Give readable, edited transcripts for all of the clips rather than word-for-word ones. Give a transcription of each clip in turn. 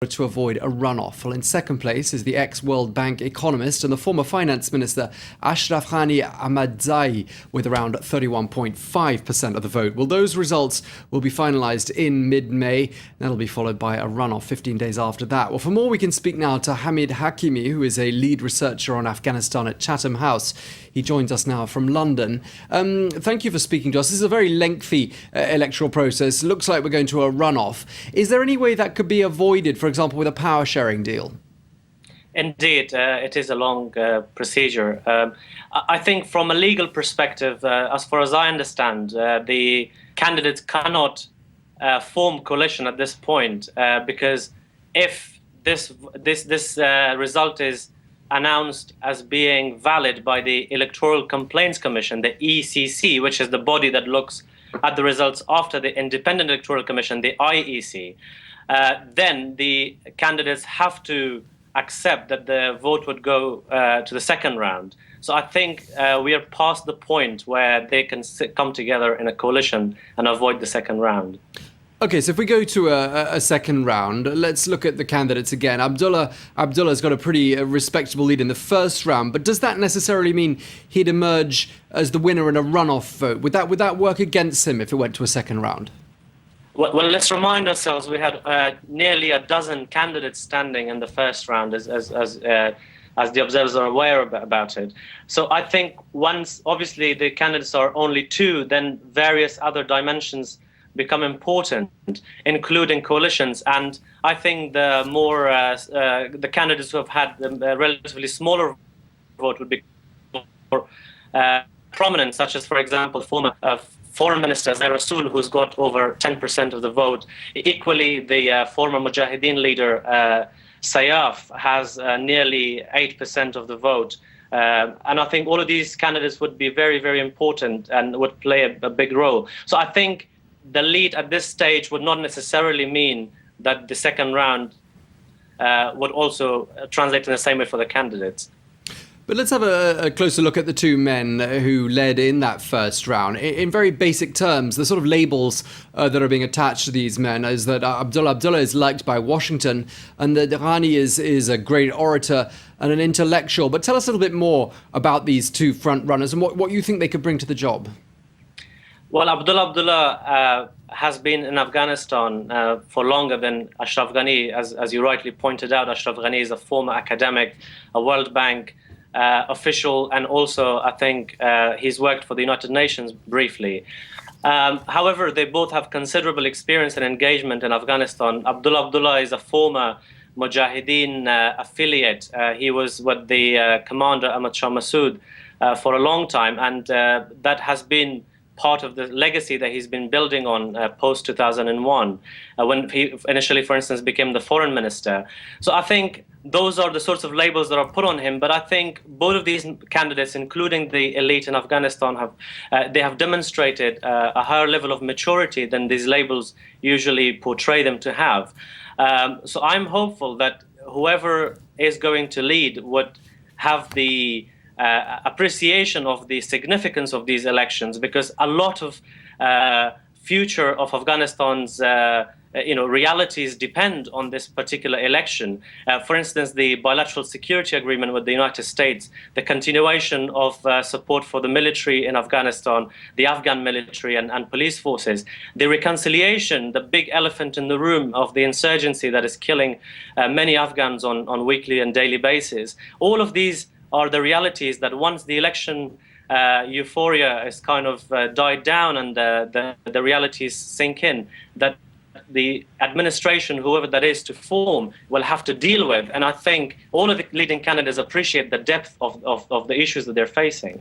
to avoid a runoff. Well, in second place is the ex-World Bank economist and the former finance minister Ashraf Ahmadzai with around 31.5% of the vote. Well, those results will be finalised in mid-May. That'll be followed by a runoff 15 days after that. Well, for more, we can speak now to Hameed Hakimi, who is a lead researcher on Afghanistan at Chatham House. He joins us now from London. Thank you for speaking to us. This is a very lengthy electoral process. Looks like we're going to a runoff. Is there any way that could be avoided, for example, with a power sharing deal? Indeed, it is a long procedure. I think from a legal perspective, as far as I understand, the candidates cannot form coalition at this point because if this result is announced as being valid by the Electoral Complaints Commission, the ECC, which is the body that looks at the results after the Independent Electoral Commission, the IEC, then the candidates have to accept that the vote would go to the second round. So I think we are past the point where they can come together in a coalition and avoid the second round. Okay, so if we go to a second round, let's look at the candidates again. Abdullah's got a pretty respectable lead in the first round, but does that necessarily mean he'd emerge as the winner in a runoff vote? Would that work against him if it went to a second round? Well, let's remind ourselves we had nearly a dozen candidates standing in the first round, as the observers are aware about it. So I think once, obviously, the candidates are only two, then various other dimensions become important, including coalitions. And I think the more the candidates who have had a relatively smaller vote would be more prominent, such as, for example, former Foreign Minister Zair Rasool, who's got over 10% of the vote. Equally, the former Mujahideen leader Sayyaf has nearly 8% of the vote. And I think all of these candidates would be very, very important and would play a big role. So I think the lead at this stage would not necessarily mean that the second round would also translate in the same way for the candidates. But let's have a closer look at the two men who led in that first round. In very basic terms, the sort of labels that are being attached to these men is that Abdullah is liked by Washington and that Ghani is a great orator and an intellectual. But tell us a little bit more about these two front runners and what you think they could bring to the job. Well, Abdullah has been in Afghanistan for longer than Ashraf Ghani. As you rightly pointed out, Ashraf Ghani is a former academic, a World Bank official, and also I think he's worked for the United Nations briefly. However, they both have considerable experience and engagement in Afghanistan. Abdullah is a former Mujahideen affiliate. He was with the commander Ahmad Shah Massoud for a long time, and that has been part of the legacy that he's been building on post-2001, when he initially, for instance, became the foreign minister. So I think those are the sorts of labels that are put on him. But I think both of these candidates, including the elite in Afghanistan, have demonstrated a higher level of maturity than these labels usually portray them to have. So I'm hopeful that whoever is going to lead would have the appreciation of the significance of these elections, because a lot of future of Afghanistan's realities depend on this particular election. For instance, the bilateral security agreement with the United States, the continuation of support for the military in Afghanistan, the Afghan military and police forces, the reconciliation, the big elephant in the room of the insurgency that is killing many Afghans on weekly and daily basis. All of these are the realities that once the election euphoria is kind of died down and the realities sink in, that the administration, whoever that is to form, will have to deal with. And I think all of the leading candidates appreciate the depth of the issues that they're facing.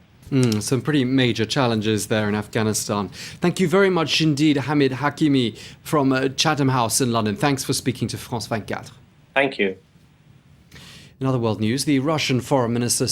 Some pretty major challenges there in Afghanistan. Thank you very much indeed, Hameed Hakimi from Chatham House in London. Thanks for speaking to France 24. Thank you. In other world news, the Russian Foreign Minister